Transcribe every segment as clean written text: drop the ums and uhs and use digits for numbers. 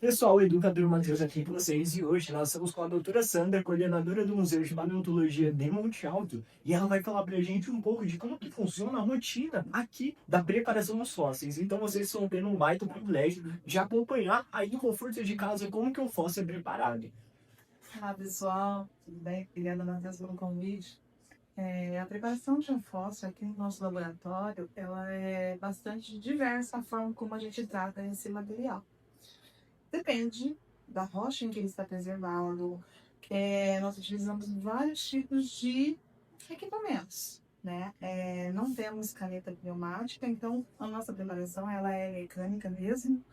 Pessoal, o educador Matheus aqui com vocês e hoje nós estamos com a doutora Sandra, coordenadora do Museu de Paleontologia de Monte Alto, e ela vai falar pra gente um pouco de como que funciona a rotina aqui da preparação dos fósseis. Então vocês estão tendo um baita privilégio de acompanhar aí no conforto de casa como que o fóssil é preparado. Olá, pessoal, tudo bem? Obrigada, Matheus, pelo convite. A preparação de um fóssil aqui no nosso laboratório, ela é bastante diversa a forma como a gente trata esse material. Depende da rocha em que ele está preservado. Nós utilizamos vários tipos de equipamentos, né? Não temos caneta pneumática, então a nossa preparação ela é mecânica mesmo.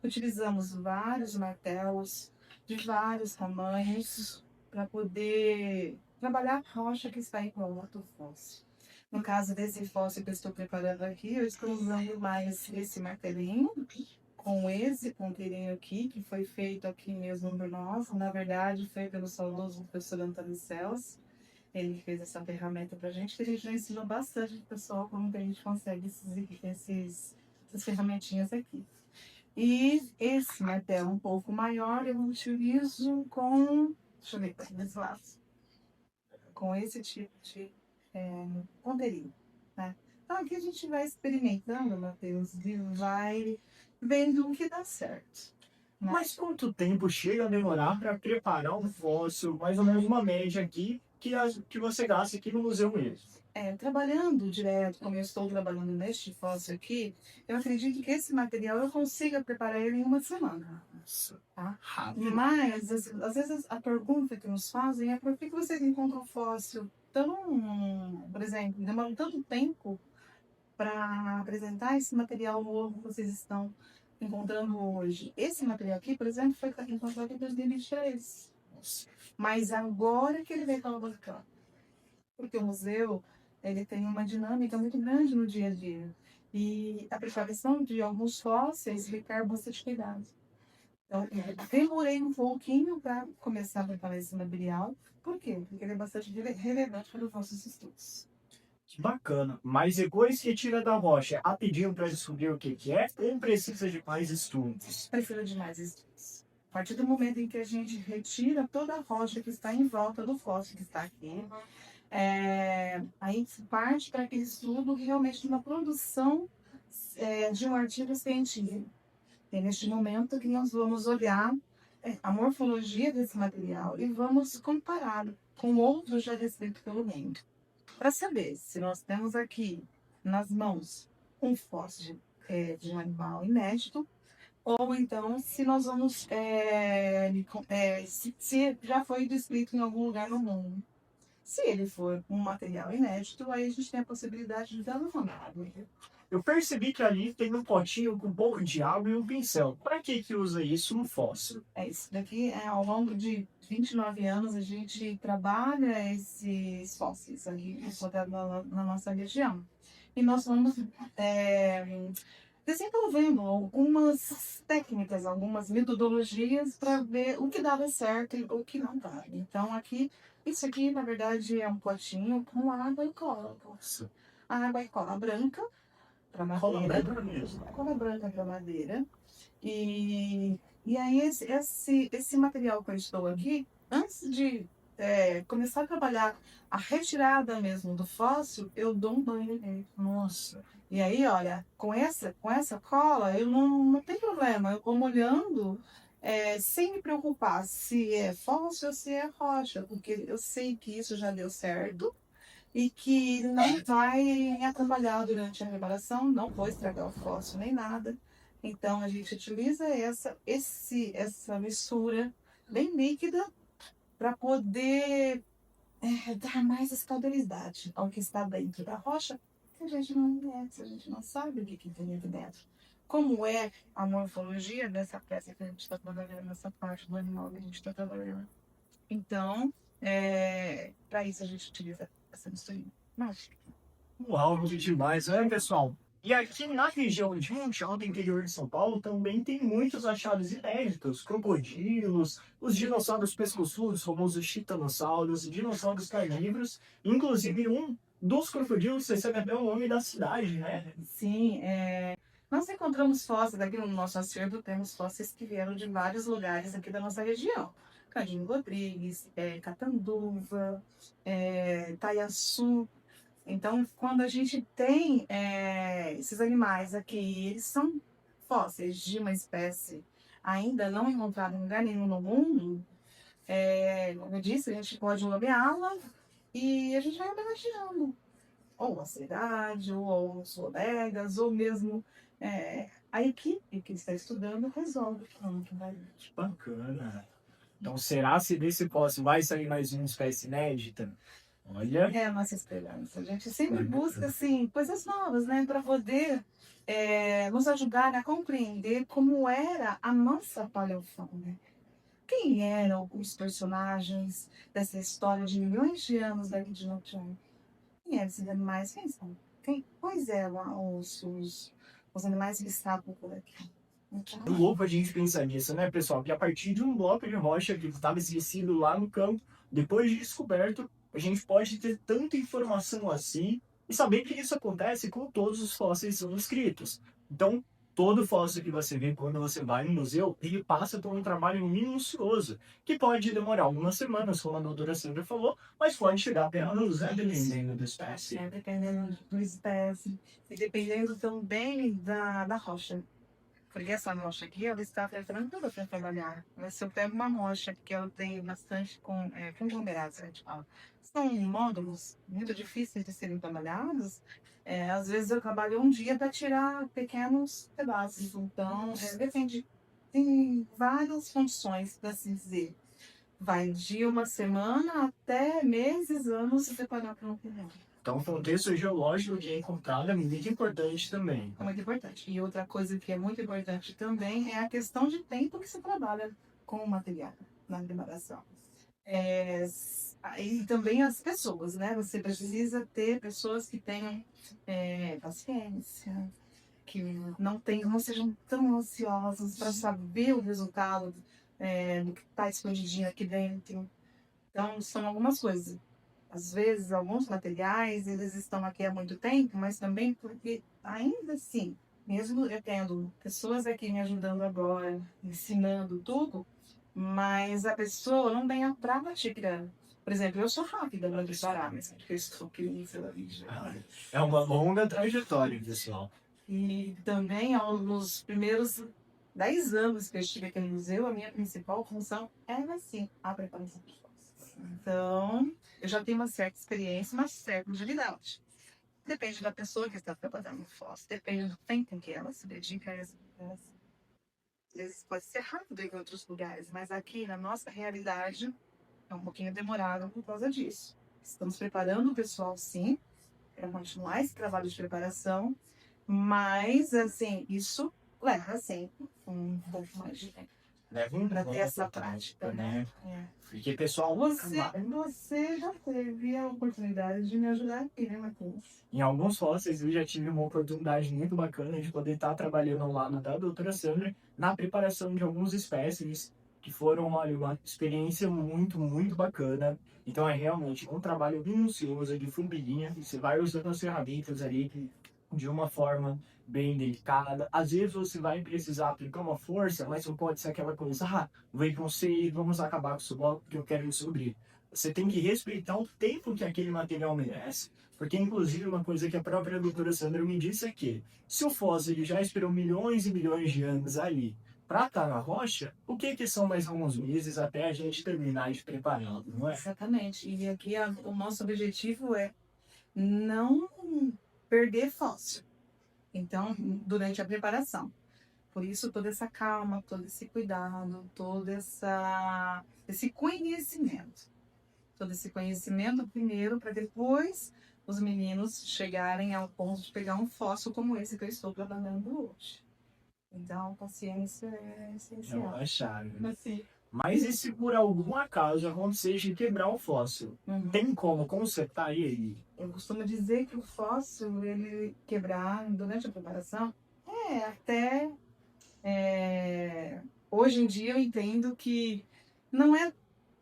Utilizamos vários martelos de vários tamanhos para poder trabalhar a rocha que está em volta do fóssil. No caso desse fóssil que eu estou preparando aqui, eu estou usando mais esse martelinho com esse ponteirinho aqui, que foi feito aqui mesmo por nós. Na verdade, foi pelo saudoso professor Antônio Celos. Ele fez essa ferramenta para a gente, que a gente já ensinou bastante o pessoal como que a gente consegue essas ferramentinhas aqui. E esse martelo um pouco maior eu utilizo com, deixa eu ver aqui desse lado, com esse tipo de ponteirinho, né? Então aqui a gente vai experimentando, Matheus, e vai vendo o que dá certo, né? Mas quanto tempo chega a demorar para preparar um fóssil, mais ou menos uma média aqui, que você gasta aqui no museu mesmo? Trabalhando direto, como eu estou trabalhando neste fóssil aqui, eu acredito que esse material eu consiga preparar ele em uma semana. Nossa, Tá? rápido. Mas, às vezes, a pergunta que nos fazem é por que vocês encontram fóssil tão, por exemplo, demoram tanto tempo para apresentar esse material novo que vocês estão encontrando hoje? Esse material aqui, por exemplo, foi encontrado em 2023. Nossa. Mas agora que ele veio para o porque o museu ele tem uma dinâmica muito grande no dia a dia. E a preparação de alguns fósseis requer bastante cuidado. Então, demorei um pouquinho para começar a preparar esse material. Por quê? Porque ele é bastante relevante para os nossos estudos. Que bacana. Mas depois que tira da rocha, é rapidinho para descobrir o que que é, ou precisa de mais estudos? Precisa de mais estudos. A partir do momento em que a gente retira toda a rocha que está em volta do fóssil que está aqui, aí parte para aquele estudo realmente de uma produção de um artigo científico. É neste momento que nós vamos olhar a morfologia desse material e vamos compará-lo com outros já descritos pelo mundo, para saber se nós temos aqui nas mãos um fóssil de um animal inédito, ou então se nós vamos, se já foi descrito em algum lugar no mundo. Se ele for um material inédito, aí a gente tem a possibilidade de dar uma água. Eu percebi que ali tem um potinho com um pouco de água e um pincel. Para que que usa isso um fóssil? Isso daqui, ao longo de 29 anos, a gente trabalha esses fósseis ali encontrados na nossa região. E nós vamos desenvolvendo algumas técnicas, algumas metodologias para ver o que dava certo e o que não dava. Então, isso aqui, na verdade, é um potinho com água e cola. Nossa, A água e cola branca para cola madeira, branca mesmo. cola branca para madeira. E aí, esse material que eu estou aqui, antes de começar a trabalhar a retirada mesmo do fóssil, eu dou um banho nele. Nossa. E aí, olha, com essa cola, eu não tem problema, eu vou molhando sem me preocupar se é fóssil ou se é rocha, porque eu sei que isso já deu certo e que não vai me atrapalhar durante a preparação, não vou estragar o fóssil nem nada. Então, a gente utiliza essa mistura bem líquida para poder dar mais estabilidade ao que está dentro da rocha, que a gente não conhece, a gente não sabe o que tem aqui dentro. Como é a morfologia dessa peça que a gente está trabalhando, nessa parte do animal que a gente está trabalhando. Então, para isso a gente utiliza essa mistura mágica. Uau, que demais, né, pessoal? E aqui na região de Monte Alto, interior de São Paulo, também tem muitos achados inéditos, crocodilos, os dinossauros pescoçudos, famosos titanossauros, dinossauros carnívoros, inclusive um dos crocodilos recebe até o nome da cidade, né? Sim, Nós encontramos fósseis aqui no nosso acervo, temos fósseis que vieram de vários lugares aqui da nossa região. Cadinho Rodrigues, Catanduva, Taiaçu. Então, quando a gente tem esses animais aqui, eles são fósseis de uma espécie ainda não encontrada em lugar nenhum no mundo, como eu disse, a gente pode nomeá-la e a gente vai homenageando ou a cidade, ou os colegas, ou mesmo a equipe que está estudando resolve. Pronto, vai. Bacana. Então, será se desse fóssil vai sair mais uma espécie inédita? Olha, É a nossa esperança. A gente sempre busca, assim, coisas novas, né? Para poder nos ajudar a compreender como era a nossa paleofauna. Quem eram os personagens dessa história de milhões de anos da de Nottingham? Quem eram esses animais? Quem são? Quais eram os animais que estavam por aqui? Então, é louco a gente pensar nisso, né, pessoal? Que a partir de um bloco de rocha que estava esquecido lá no campo, depois de descoberto, a gente pode ter tanta informação assim e saber que isso acontece com todos os fósseis são escritos. Então, todo fóssil que você vê quando você vai no museu, ele passa por um trabalho minucioso, que pode demorar algumas semanas, como a doutora Sandra falou, mas pode chegar até anos, né, dependendo da espécie. dependendo do espécie e dependendo também da rocha. Porque essa rocha aqui, ela está tranquila para trabalhar. Mas se eu pego uma rocha que ela tem bastante conglomerados, a gente fala, são módulos muito difíceis de serem trabalhados, às vezes eu trabalho um dia para tirar pequenos pedaços. Então, depende, tem várias funções, para se dizer. Vai de uma semana até meses, anos, se preparar para um final. Então, o contexto geológico que é encontrado é muito importante também. É muito importante. E outra coisa que é muito importante também é a questão de tempo que se trabalha com o material na preparação. E também as pessoas, né? Você precisa ter pessoas que tenham paciência, que não sejam tão ansiosos para saber o resultado do que está escondidinho aqui dentro. Então, são algumas coisas. Às vezes, alguns materiais, eles estão aqui há muito tempo, mas também porque, ainda assim, mesmo eu tendo pessoas aqui me ajudando agora, ensinando tudo, mas a pessoa não tem a prática. Por exemplo, eu sou rápida para preparar, mas porque eu estou aqui pela vida. É uma longa trajetória, pessoal. E também, nos primeiros 10 anos que eu estive aqui no museu, a minha principal função era, assim, a preparação de fotos. Então, eu já tenho uma certa experiência, uma certa agilidade. Depende da pessoa que está preparando o fóssil, depende do tempo em que ela se dedica a essa. Às vezes pode ser rápido em outros lugares, mas aqui na nossa realidade é um pouquinho demorado por causa disso. Estamos preparando o pessoal, sim, para continuar esse trabalho de preparação, mas, assim, isso leva sempre um pouco mais de tempo Leva um para ter tempo essa pra prática, né? né? Porque, pessoal, Você já teve a oportunidade de me ajudar aqui, né, Matheus? em alguns fósseis eu já tive uma oportunidade muito bacana de poder estar trabalhando ao lado da doutora Sandra na preparação de alguns espécimes que foram, olha, uma experiência muito, muito bacana. Então é realmente um trabalho minucioso de formiguinha, você vai usando as ferramentas ali de uma forma bem delicada. Às vezes você vai precisar aplicar uma força, mas não pode ser aquela coisa, vem com você e vamos acabar com isso logo porque eu quero descobrir. Você tem que respeitar o tempo que aquele material merece. Porque, inclusive, uma coisa que a própria doutora Sandra me disse é que se o fóssil ele já esperou milhões e milhões de anos ali para estar na rocha, o que são mais alguns meses até a gente terminar de prepará-lo, não é? Exatamente. E aqui o nosso objetivo é não perder fóssil. Então, durante a preparação. Por isso, toda essa calma, todo esse cuidado, esse conhecimento. Todo esse conhecimento primeiro, para depois os meninos chegarem ao ponto de pegar um fóssil como esse que eu estou trabalhando hoje. Então, paciência é É essencial. uma chave. Assim, Mas e se por algum acaso acontecer de quebrar o fóssil? Tem como consertar ele? eu costumo dizer que o fóssil, ele quebrar durante a preparação, até hoje em dia eu entendo que não é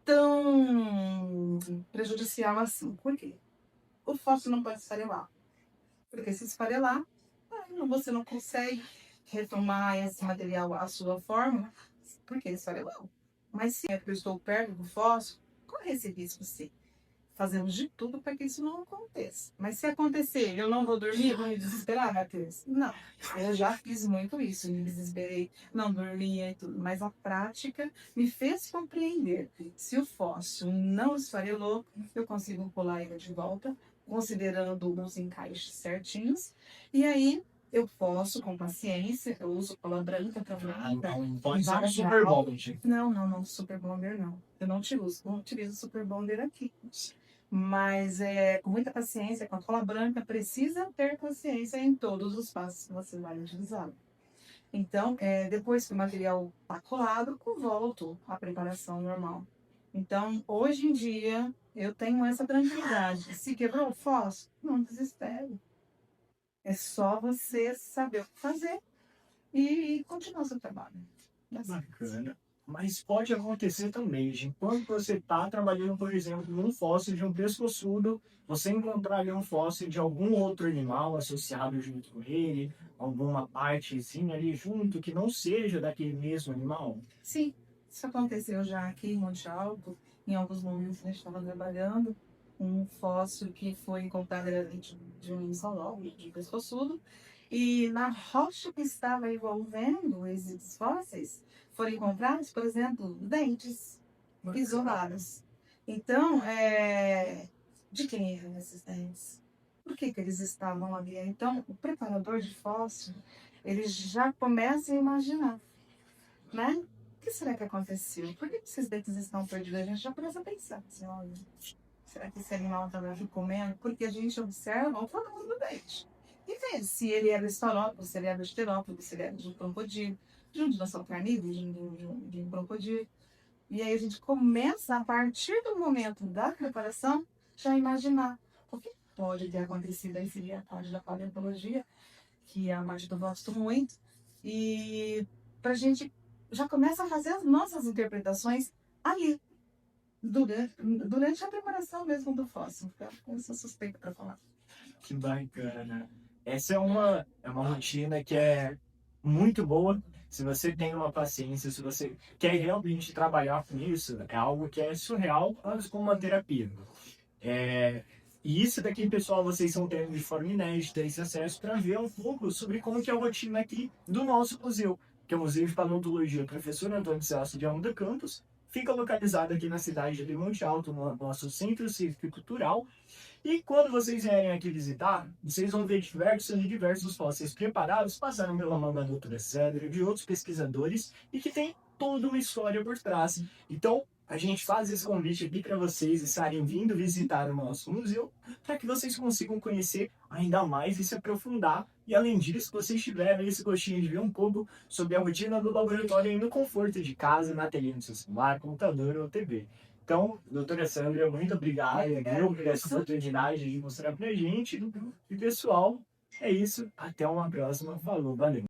tão prejudicial assim. Por quê? O fóssil não pode esfarelar. Porque se esfarelar, você não consegue retomar esse material à sua forma, porque ele esfarelou. Mas se eu estou perto do fósforo, corre esse risco sim. Fazemos de tudo para que isso não aconteça. Mas se acontecer, eu não vou dormir, vou me desesperar, Matheus? Não. Eu já fiz muito isso, me desesperei, não dormia e tudo. Mas a prática me fez compreender. Se o fósforo não esfarelou, eu consigo colar ele de volta, considerando os encaixes certinhos. E aí eu posso, com paciência, eu uso cola branca também. Não pode ser um super bond. Não, super bonder não. Eu não utilizo super bonder aqui. Mas com muita paciência, com a cola branca, precisa ter paciência em todos os passos que você vai utilizar. Então, depois que o material está colado, eu volto à preparação normal. Então, hoje em dia, eu tenho essa tranquilidade. Se quebrou o fósforo, não desespere. É só você saber o que fazer e continuar o seu trabalho. Bacana. Mas pode acontecer também, de enquanto você está trabalhando, por exemplo, num fóssil de um pescoçudo, você encontrar ali um fóssil de algum outro animal associado junto com ele, alguma partezinha ali junto que não seja daquele mesmo animal. Sim, isso aconteceu já aqui em Monte Alto. Em alguns momentos a gente estava trabalhando um fóssil que foi encontrado dentro de um zoológico de pescoçudo. E na rocha que estava envolvendo esses fósseis, foram encontrados, por exemplo, dentes isolados. Então, de quem eram esses dentes? Por que eles estavam ali? Então, o preparador de fóssil, ele já começa a imaginar, né? O que será que aconteceu? Por que esses dentes estão perdidos? A gente já começa a pensar assim, olha, será que esse animal estava comendo? Porque a gente observa o tamanho do dente. E vê se ele era esterópodo, se ele era esterópodo, se ele era de um crocodilo, de um dinossauro carnívoro, de um crocodilo. E aí a gente começa, a partir do momento da preparação, já imaginar o que pode ter acontecido. Aí seria a parte da paleontologia, que é a parte que eu gosto muito. E para a gente já começa a fazer as nossas interpretações ali, durante a preparação mesmo do fóssil. Eu sou suspeita para falar. Que bacana. Essa é uma rotina que é muito boa. Se você tem uma paciência, se você quer realmente trabalhar com isso, é algo que é surreal, mas como uma terapia. E isso daqui, pessoal, vocês estão tendo de forma inédita esse acesso para ver um pouco sobre como que é a rotina aqui do nosso museu, que é o Museu de Paleontologia Professor Antônio Celso de Almeida Campos, fica localizado aqui na cidade de Monte Alto, no nosso Centro Cívico e Cultural. E quando vocês vierem aqui visitar, vocês vão ver diversos fósseis preparados, passaram pela mão da doutora Sandra e de outros pesquisadores, e que tem toda uma história por trás. Então, a gente faz esse convite aqui para vocês estarem vindo visitar o nosso museu, para que vocês consigam conhecer ainda mais e se aprofundar. E além disso, vocês tiverem esse gostinho de ver um pouco sobre a rotina do laboratório aí no conforto de casa, na telinha do seu celular, computador ou TV. Então, doutora Sandra, muito obrigado, viu, por essa oportunidade de mostrar pra gente. E pessoal, é isso. Até uma próxima. Falou, valeu.